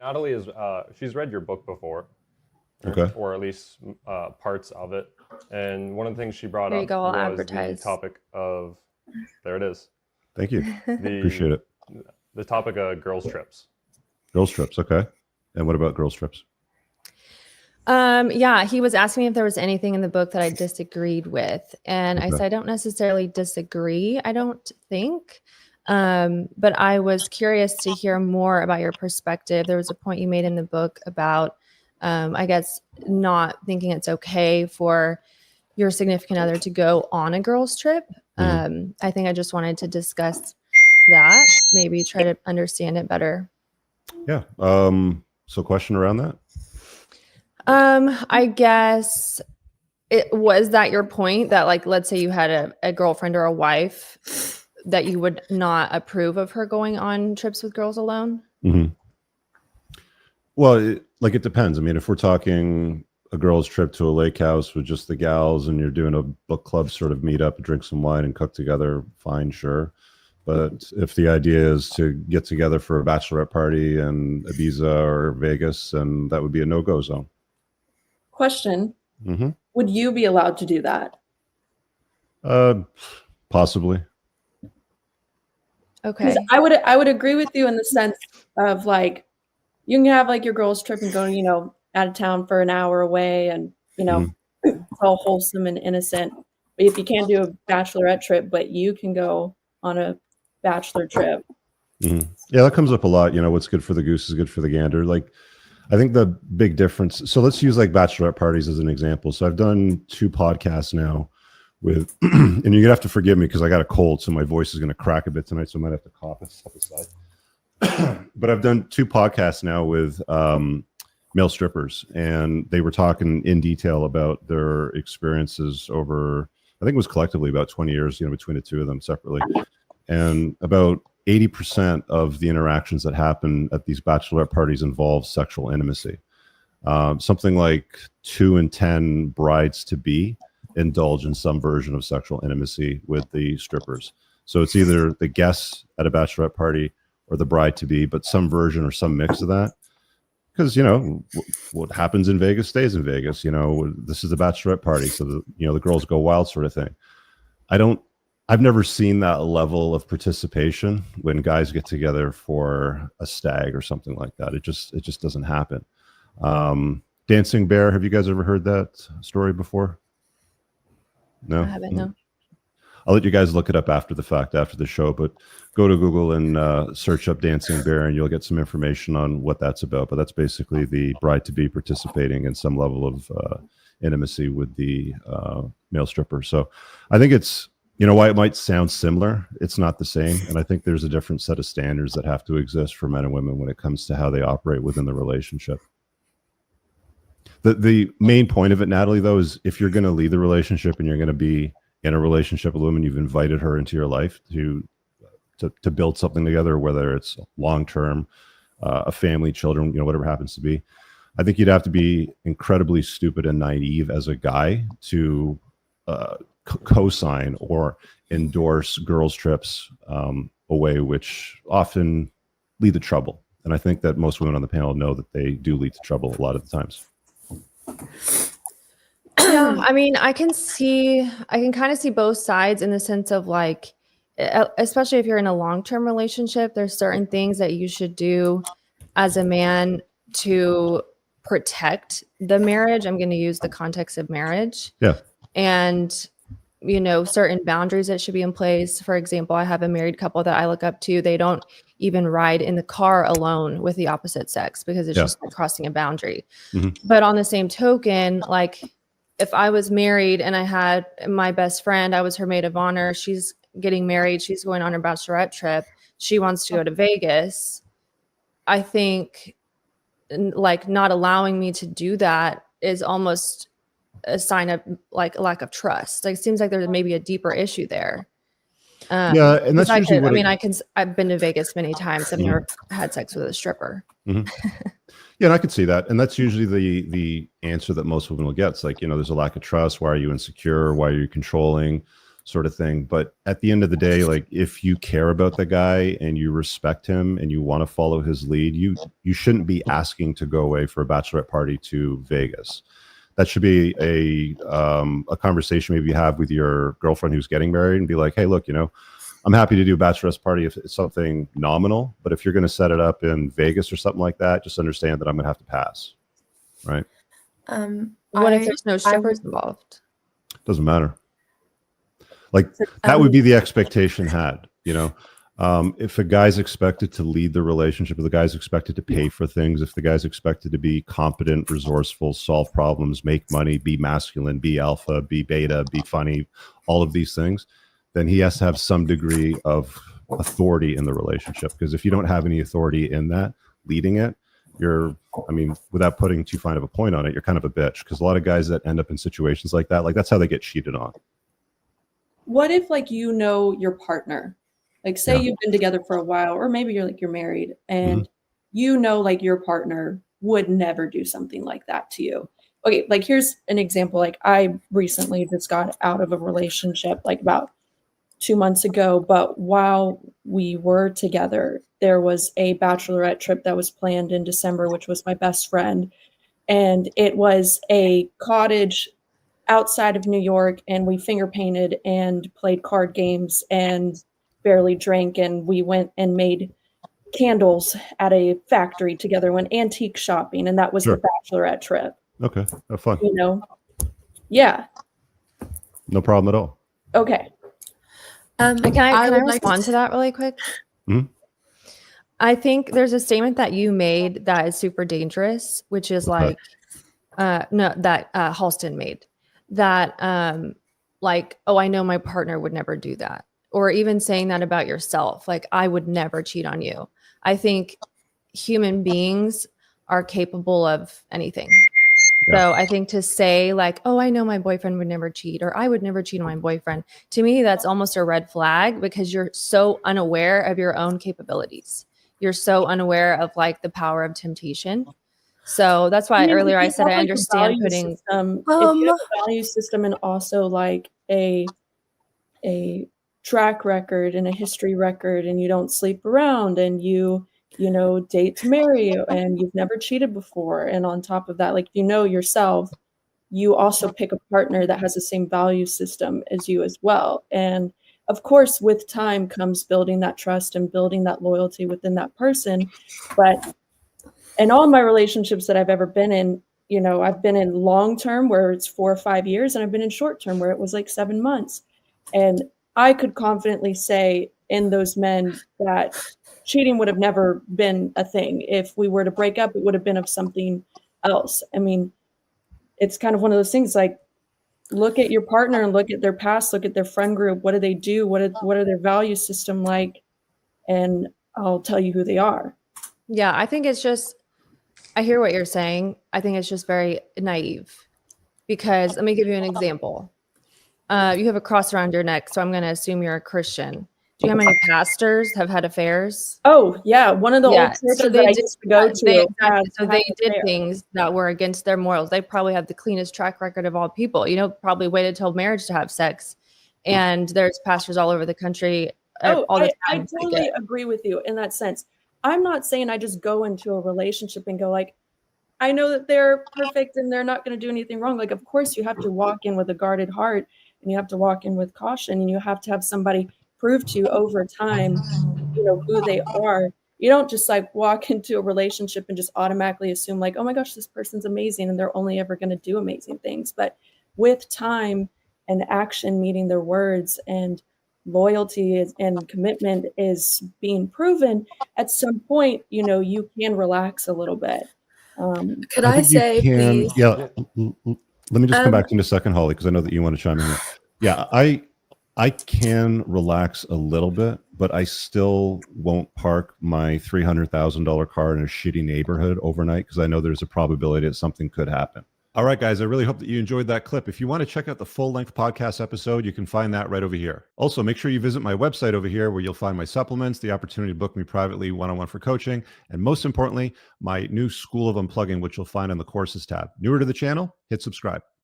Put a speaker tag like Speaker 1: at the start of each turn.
Speaker 1: Natalie is she's read your book before,
Speaker 2: Okay.
Speaker 1: or at least parts of it. And one of the things she brought
Speaker 3: There you
Speaker 1: up
Speaker 3: go, I'll
Speaker 1: was the
Speaker 3: advertise.
Speaker 1: topic of, there it is,
Speaker 2: Thank you. Appreciate it.
Speaker 1: the topic of girls trips.
Speaker 2: Girls trips. Okay. And what about girls trips?
Speaker 3: Yeah, he was asking me if there was anything in the book that I disagreed with. And I
Speaker 2: Okay.
Speaker 3: said, I don't necessarily disagree, I don't think. But I was curious to hear more about your perspective. There was a point you made in the book about, I guess, not thinking it's okay for your significant other to go on a girls trip. I think I just wanted to discuss that, maybe try to understand it better.
Speaker 2: Yeah. So question around that?
Speaker 3: I guess was that your point that, like, let's say you had a girlfriend or a wife that you would not approve of her going on trips with girls alone?
Speaker 2: Mm-hmm. Well, it depends. I mean, if we're talking a girls trip to a lake house with just the gals and you're doing a book club sort of meet up, drink some wine and cook together, fine, sure. But if the idea is to get together for a bachelorette party in Ibiza or Vegas, and that would be a no-go zone.
Speaker 4: Question.
Speaker 2: Mm-hmm.
Speaker 4: Would you be allowed to do that?
Speaker 2: Possibly.
Speaker 3: Okay.
Speaker 4: I would agree with you in the sense of, like, you can have like your girls trip and go, out of town for an hour away and, it's all wholesome and innocent. But if you can't do a bachelorette trip, but you can go on a bachelor trip.
Speaker 2: Mm-hmm. Yeah, that comes up a lot. What's good for the goose is good for the gander. Like, I think the big difference. So let's use like bachelorette parties as an example. So I've done 2 podcasts now with, and you're gonna have to forgive me because I got a cold, so my voice is gonna crack a bit tonight. So I might have to cough and step aside. But I've done 2 podcasts now with male strippers, and they were talking in detail about their experiences over, I think it was collectively about 20 years, between the 2 of them separately. And about 80% of the interactions that happen at these bachelorette parties involve sexual intimacy. Something like 2 in 10 brides to be indulge in some version of sexual intimacy with the strippers. So it's either the guests at a bachelorette party or the bride to be, but some version or some mix of that. Because, what happens in Vegas stays in Vegas. This is the bachelorette party, so the girls go wild sort of thing. I've never seen that level of participation when guys get together for a stag or something like that. It just doesn't happen. Dancing Bear, have you guys ever heard that story before? No?
Speaker 3: I haven't, no.
Speaker 2: I'll let you guys look it up after the fact, after the show, but go to Google and search up Dancing Bear and you'll get some information on what that's about. But that's basically the bride-to-be participating in some level of intimacy with the male stripper. So I think it's, why it might sound similar, it's not the same. And I think there's a different set of standards that have to exist for men and women when it comes to how they operate within the relationship. The main point of it, Natalie, though, is if you're going to lead the relationship and you're going to be in a relationship with a woman, you've invited her into your life to build something together, whether it's long-term, a family, children, whatever it happens to be. I think you'd have to be incredibly stupid and naive as a guy to co-sign or endorse girls' trips away, which often lead to trouble. And I think that most women on the panel know that they do lead to trouble a lot of the times.
Speaker 3: Yeah, I mean, I can kind of see both sides in the sense of, like, especially if you're in a long-term relationship, there's certain things that you should do as a man to protect the marriage. I'm going to use the context of marriage.
Speaker 2: Yeah.
Speaker 3: And, certain boundaries that should be in place. For example, I have a married couple that I look up to. They don't even ride in the car alone with the opposite sex because it's just like crossing a boundary. Mm-hmm. But on the same token, like, if I was married and I had my best friend, I was her maid of honor, she's getting married, she's going on her bachelorette trip, she wants to go to Vegas, I think, like, not allowing me to do that is almost a sign of, like, a lack of trust. Like, it seems like there's maybe a deeper issue there.
Speaker 2: Yeah, and that's usually
Speaker 3: I've been to Vegas many times. I've never had sex with a stripper.
Speaker 2: Mm-hmm. Yeah, and I could see that. And that's usually the answer that most women will get. It's like, there's a lack of trust. Why are you insecure? Why are you controlling? sort of thing. But at the end of the day, like if you care about the guy and you respect him and you want to follow his lead, you shouldn't be asking to go away for a bachelorette party to Vegas. That should be a conversation maybe you have with your girlfriend who's getting married and be like, hey, look, you know, I'm happy to do a bachelorette party if it's something nominal, but if you're going to set it up in Vegas or something like that, just understand that I'm going to have to pass. Right.
Speaker 3: What if there's no strippers involved?
Speaker 2: Doesn't matter. Like that would be the expectation had, you know, if a guy's expected to lead the relationship, if the guy's expected to pay for things, if the guy's expected to be competent, resourceful, solve problems, make money, be masculine, be alpha, be beta, be funny, all of these things, then he has to have some degree of authority in the relationship. Because if you don't have any authority in that, leading it, you're, I mean, without putting too fine of a point on it, you're kind of a bitch. Because a lot of guys that end up in situations like that, like that's how they get cheated on.
Speaker 4: What if like you know your partner, like say you've been together for a while, or maybe you're married and you know like your partner would never do something like that to you. Okay, like here's an example. Like I recently just got out of a relationship like about 2 months ago, but while we were together, there was a bachelorette trip that was planned in December, which was my best friend. And it was a cottage outside of New York, and we finger painted and played card games and barely drank. And we went and made candles at a factory together, went antique shopping. And that was the bachelorette trip.
Speaker 2: Okay. Have fun.
Speaker 4: You know? Yeah.
Speaker 2: No problem at all.
Speaker 4: Okay.
Speaker 3: Can I respond to that really quick? I think there's a statement that you made that is super dangerous, which is like, that Halston made. That like, oh, I know my partner would never do that. Or even saying that about yourself, like I would never cheat on you. I think human beings are capable of anything. So I think to say like, oh, I know my boyfriend would never cheat, or I would never cheat on my boyfriend, to me, that's almost a red flag because you're so unaware of your own capabilities. You're so unaware of like the power of temptation. So that's why earlier I said I understand putting
Speaker 4: if you have a value system and also like a track record and a history record, and you don't sleep around, and you know, date to marry, and you've never cheated before, and on top of that, like you know yourself, you also pick a partner that has the same value system as you as well. And of course, with time comes building that trust and building that loyalty within that person. But in all my relationships that I've ever been in, you know, I've been in long term where it's 4 or 5 years, and I've been in short term where it was like 7 months. And I could confidently say in those men that cheating would have never been a thing. If we were to break up, it would have been of something else. I mean, it's kind of one of those things like, look at your partner and look at their past, look at their friend group. What do they do? What are their value system like? And I'll tell you who they are.
Speaker 3: Yeah, I think it's just, I hear what you're saying. I think it's just very naive because let me give you an example. You have a cross around your neck, so I'm going to assume you're a Christian. Do you know how many pastors have had affairs?
Speaker 4: Oh, yeah. One of the old churches that I used to go to.
Speaker 3: They did things that were against their morals. They probably have the cleanest track record of all people. You know, probably waited till marriage to have sex. And there's pastors all over the country all the time.
Speaker 4: I totally agree with you in that sense. I'm not saying I just go into a relationship and go like, I know that they're perfect and they're not going to do anything wrong. Like, of course, you have to walk in with a guarded heart, and you have to walk in with caution, and you have to have somebody prove to you over time, you know, who they are. You don't just like walk into a relationship and just automatically assume like, oh my gosh, this person's amazing and they're only ever going to do amazing things. But with time and action meeting their words and loyalty and commitment is being proven, at some point, you know, you can relax a little bit.
Speaker 5: Could I say, please?
Speaker 2: Yeah. Let me just come back to you in a second, Holly, because I know that you want to chime in here. Yeah, I can relax a little bit, but I still won't park my $300,000 car in a shitty neighborhood overnight because I know there's a probability that something could happen. All right, guys, I really hope that you enjoyed that clip. If you want to check out the full-length podcast episode, you can find that right over here. Also, make sure you visit my website over here where you'll find my supplements, the opportunity to book me privately one-on-one for coaching, and most importantly, my new School of Unplugging, which you'll find on the courses tab. Newer to the channel, hit subscribe.